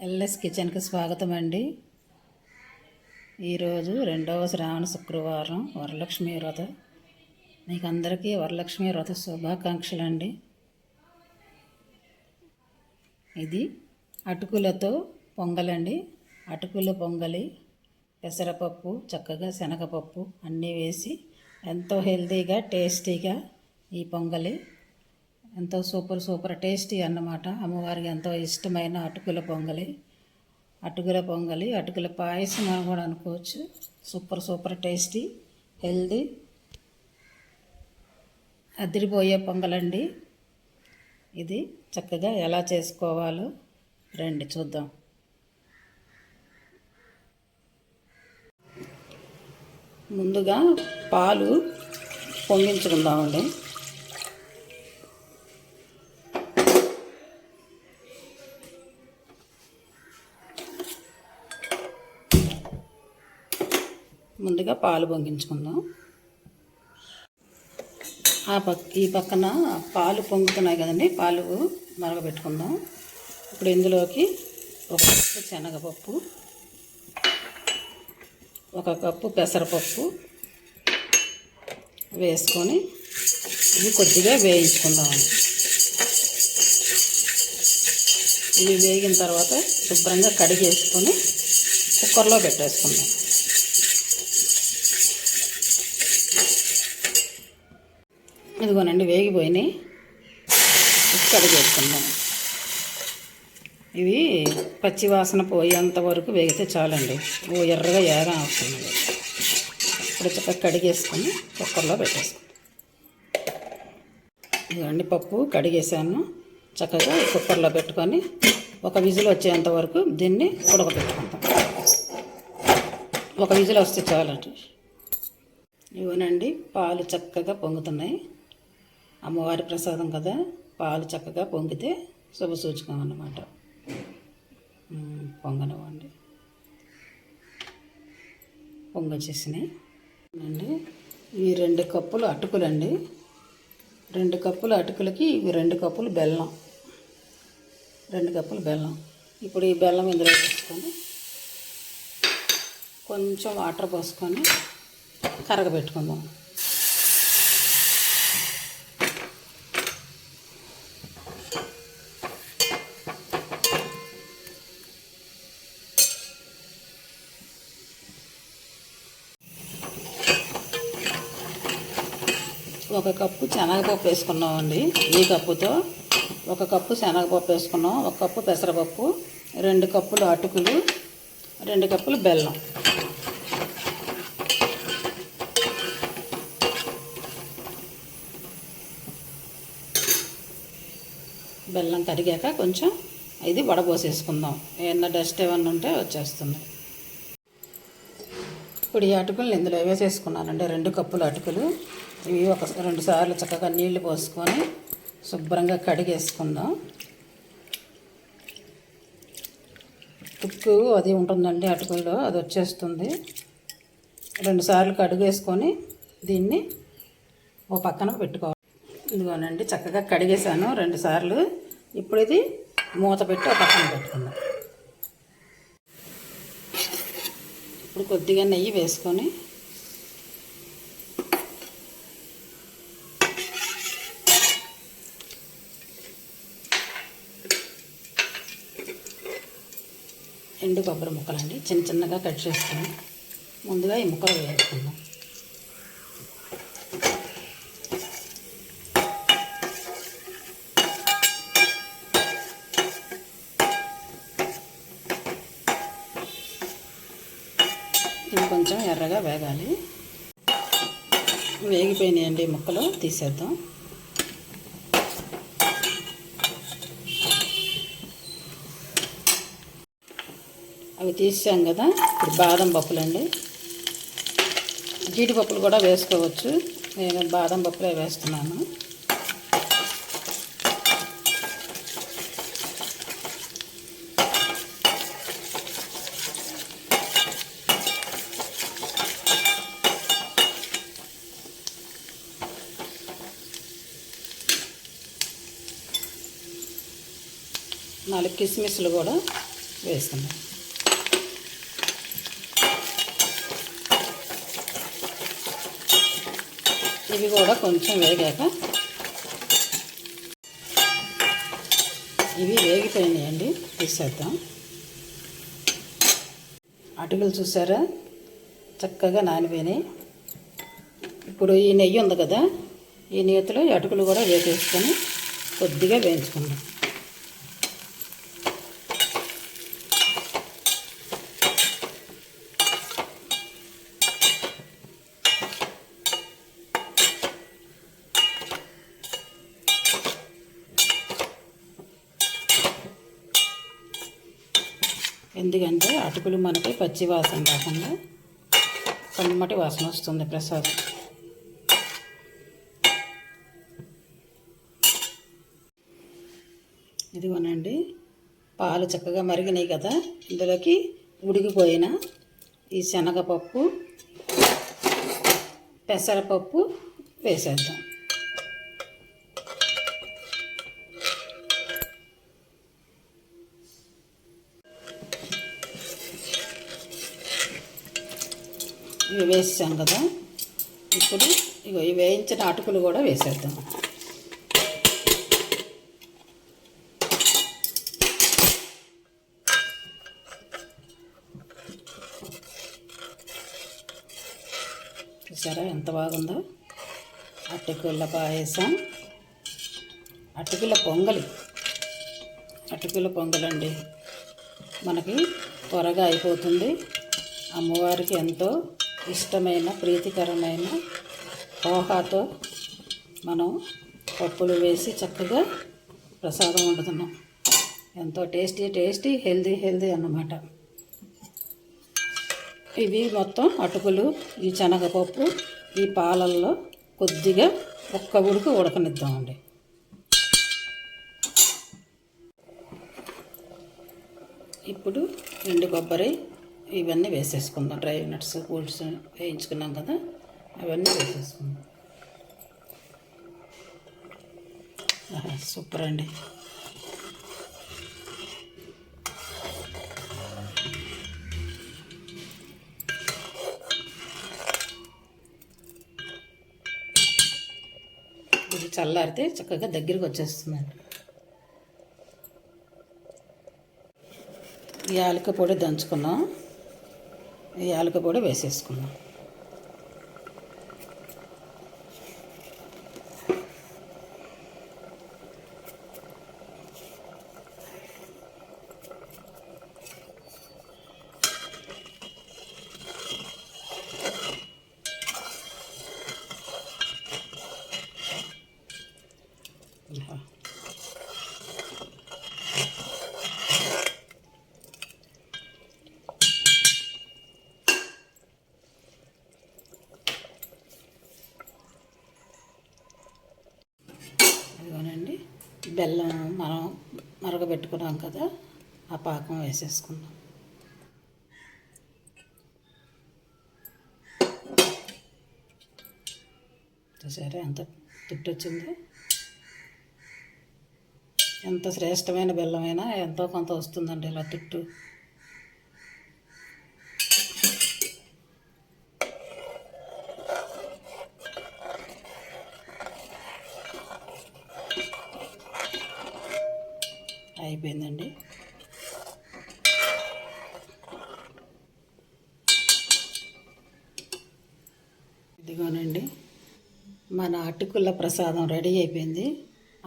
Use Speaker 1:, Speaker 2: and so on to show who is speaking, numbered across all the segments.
Speaker 1: LS కిచెన్కి స్వాగతం అండి. ఈరోజు రెండవ శ్రావణ శుక్రవారం వరలక్ష్మి వ్రతం. మీకు అందరికీ వరలక్ష్మి వ్రత శుభాకాంక్షలు అండి. ఇది అటుకులతో పొంగలండి. అటుకుల పొంగలి, పెసరపప్పు, చక్కగా శనగపప్పు అన్నీ వేసి ఎంతో హెల్తీగా టేస్టీగా ఈ పొంగలి ఎంతో సూపర్ టేస్టీ అన్నమాట. అమ్మవారికి ఎంతో ఇష్టమైన అటుకుల పొంగలి, అటుకుల పాయసం అని కూడా అనుకోవచ్చు. సూపర్ టేస్టీ, హెల్తీ, అదిరిపోయే పొంగలండి. ఇది చక్కగా ఎలా చేసుకోవాలో రండి చూద్దాం. ముందుగా పాలు పొంగించుకుందామండి. ముందుగా పాలు పొంగించుకుందాం. ఈ పక్కన పాలు పొంగుతున్నాయి కదండి, పాలు మరగబెట్టుకుందాం. ఇప్పుడు ఇందులోకి ఒక కప్పు శనగపప్పు, ఒక కప్పు పెసరపప్పు వేసుకొని ఇవి కొద్దిగా వేయించుకుందాం. ఇవి వేగిన తర్వాత శుభ్రంగా కడిగేసుకొని కుక్కర్లో పెట్టేసుకుందాం. ఇదిగోనండి, వేగిపోయినాయి. కడిగేసుకుందాం. ఇవి పచ్చి వాసన పోయేంత వరకు వేగితే చాలండి. ఎర్రగా ఏగా అవుతుంది. ఇప్పుడు చక్కగా కడిగేసుకొని కుక్కర్లో పెట్టేసుకుందాం. ఇదిగోండి, పప్పు కడిగేసాను. చక్కగా కుక్కర్లో పెట్టుకొని ఒక విజిల్ వచ్చేంత వరకు దీన్ని ఉడకబెట్టుకుందాం. ఒక విజిల్ వస్తే చాలండి. ఇవనండి, పాలు చక్కగా పొంగుతున్నాయి. అమ్మవారి ప్రసాదం కదా, పాలు చక్కగా పొంగితే శుభసూచకం అన్నమాట. పొంగనివ్వండి. పొంగొచ్చేసినాయి అండి. ఇవి 2 కప్పులు అటుకులండి. 2 కప్పుల అటుకులకి ఇవి 2 కప్పులు బెల్లం. 2 కప్పులు బెల్లం. ఇప్పుడు ఈ బెల్లం ఇందులో వేసుకొని కొంచెం వాటర్ పోసుకొని కరగబెట్టుకుందాం. ఒక కప్పు శనగపప్పు వేసుకున్నామండి. ఈ కప్పుతో 1 కప్పు శనగపప్పు వేసుకున్నాం, 1 కప్పు పెసరపప్పు, 2 కప్పులు అటుకులు, 2 కప్పులు బెల్లం. బెల్లం కరిగాక కొంచెం ఇది వడబోసేసుకుందాం. ఏమన్నా డస్ట్ ఏమన్నా ఉంటే వచ్చేస్తుంది. ఇప్పుడు ఈ అటుకులు ఇందులో వేసేసుకున్నానండి. 2 కప్పులు అటుకులు. ఇవి 2 సార్లు చక్కగా నీళ్లు పోసుకొని శుభ్రంగా కడిగేసుకుందాం. తుక్కు అది ఉంటుందండి అటుకుల్లో, అది వచ్చేస్తుంది. 2 సార్లు కడిగేసుకొని దీన్ని ఓ పక్కన పెట్టుకోవాలి. ఇదిగోనండి, చక్కగా కడిగేసాను 2 సార్లు. ఇప్పుడు ఇది మూత పెట్టి ఒక పక్కన పెట్టుకుందాం. ఇప్పుడు కొద్దిగా నెయ్యి వేసుకొని ఎండు కొబ్బరి ముక్కలండి చిన్నగా కట్ చేసుకొని ముందుగా ఈ ముక్కలు వేసుకుందాం. ఇవి కొంచెం ఎర్రగా వేగాలి. వేగిపోయినాయండి ముక్కలు, తీసేద్దాం. అవి తీసాం కదా. ఇప్పుడు బాదం పప్పులండి, జీడిపప్పులు కూడా వేసుకోవచ్చు. నేను బాదం పప్పులే వేస్తున్నాను. నాలుగు కిస్మిస్లు కూడా వేసుకుందాం. ఇవి కూడా కొంచెం వేగాక, ఇవి వేగిపోయినాయండి, తీసేద్దాం. అటుకులు చూసారా చక్కగా నానిపోయినాయి. ఇప్పుడు ఈ నెయ్యి ఉంది కదా, ఈ నెయ్యిలో ఈ అటుకులు కూడా వేసేసుకొని కొద్దిగా వేయించుకుందాం. ఎందుకంటే అటుకులు మనకి పచ్చి వాసన రాకుండా కమ్మటి వాసన వస్తుంది ప్రసాదం. ఇదిగోనండి, పాలు చక్కగా మరిగినాయి కదా, ఇందులోకి ఉడికిపోయిన ఈ శనగపప్పు, పెసరపప్పు వేసేద్దాం. ఇవి వేసాం కదా, ఇప్పుడు ఇవి వేయించిన అటుకులు కూడా వేసేద్దాం. చూసారా ఎంత బాగుందో, అటుకుల పాయసం, అటుకుల పొంగలండి. మనకి త్వరగా అయిపోతుంది. అమ్మవారికి ఎంతో ఇష్టమైన ప్రీతికరమైన పోహాతో మనం పప్పులు వేసి చక్కగా ప్రసాదం వండుతున్నాం. ఎంతో టేస్టీ హెల్దీ అన్నమాట. ఇవి మొత్తం అటుకులు, ఈ శనగపప్పు ఈ పాలల్లో కొద్దిగా ఒక్క ఉడుకు ఉడకనిద్దామండి. ఇప్పుడు ఎండు కొబ్బరి ఇవన్నీ వేసేసుకుందాం. డ్రై నట్స్, ఫ్రూట్స్ వేయించుకున్నాం కదా, అవన్నీ వేసేసుకుందాం. సూపర్ అండి. ఇది చల్లారితే చక్కగా దగ్గరికి వచ్చేస్తుందండి. ఈ యాలక పొడి దంచుకున్నాం, ఈ యాలక పొడి వేసేసుకున్నాం. ఇదిగోనండి, బెల్లం మనం మరగబెట్టుకున్నాం కదా, ఆ పాకం వేసేసుకుందాం. చూసారా ఎంత తుట్టు వచ్చిందో. ఎంత శ్రేష్టమైన బెల్లమైనా ఎంతో కొంత వస్తుందండి ఇలా తుట్టు. అయిపోయిందండి. ఇదిగోనండి, మన అటుకుల ప్రసాదం రెడీ అయిపోయింది.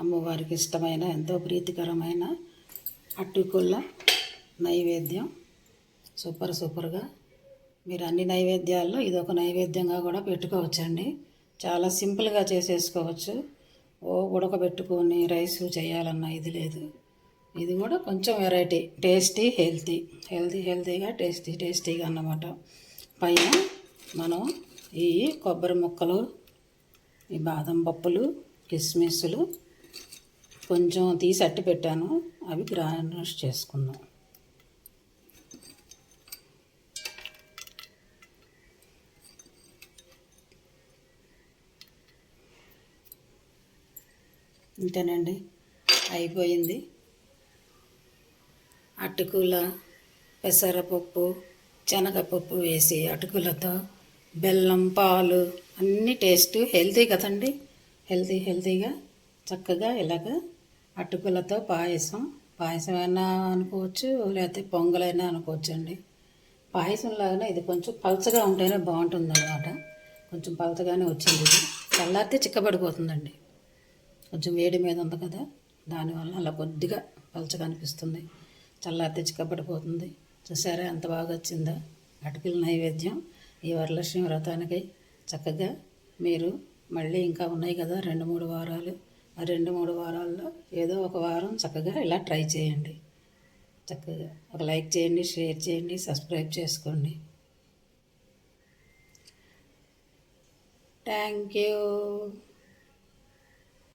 Speaker 1: అమ్మవారికి ఇష్టమైన ఎంతో ప్రీతికరమైన అటుకుల నైవేద్యం. సూపర్గా మీరు అన్ని నైవేద్యాల్లో ఇదొక నైవేద్యంగా కూడా పెట్టుకోవచ్చండి. చాలా సింపుల్గా చేసేసుకోవచ్చు. ఉడకబెట్టుకొని రైస్ చేయాలన్న ఇది లేదు. ఇది కూడా కొంచెం వెరైటీ, హెల్తీగా టేస్టీగా అన్నమాట. పైన మనం ఈ కొబ్బరి ముక్కలు, ఈ బాదం పప్పులు, కిస్మిస్లు కొంచెం తీసి అట్టి పెట్టాను, అవి గ్రైండ్ చేసుకుందాం. ఇంతేనండి, అయిపోయింది. అటుకుల పెసరపప్పు శనగపప్పు వేసి అటుకులతో బెల్లం పాలు అన్నీ టేస్ట్ హెల్తీ కదండి. హెల్తీగా చక్కగా ఇలాగ అటుకులతో పాయసం అయినా అనుకోవచ్చు, లేకపోతే పొంగలైనా అనుకోవచ్చు అండి. పాయసం లాగానే ఇది కొంచెం పలచగా ఉంటేనే బాగుంటుంది అన్నమాట. కొంచెం పలచగానే వచ్చింది. ఇది చల్లారితే చిక్కబడిపోతుందండి. కొంచెం వేడి మీద ఉంది కదా, దానివల్ల అలా కొద్దిగా పలచగా అనిపిస్తుంది. చల్లారితే చిక్కబడిపోతుంది. చూసారా ఎంత బాగా వచ్చిందో అటుకుల నైవేద్యం ఈ వరలక్ష్మి వ్రతానికి. చక్కగా మీరు మళ్ళీ ఇంకా ఉన్నాయి కదా 2-3 వారాలు. ఆ 2-3 వారాల్లో ఏదో ఒక వారం చక్కగా ఇలా ట్రై చేయండి. చక్కగా ఒక లైక్ చేయండి, షేర్ చేయండి, సబ్స్క్రైబ్ చేసుకోండి. Thank you.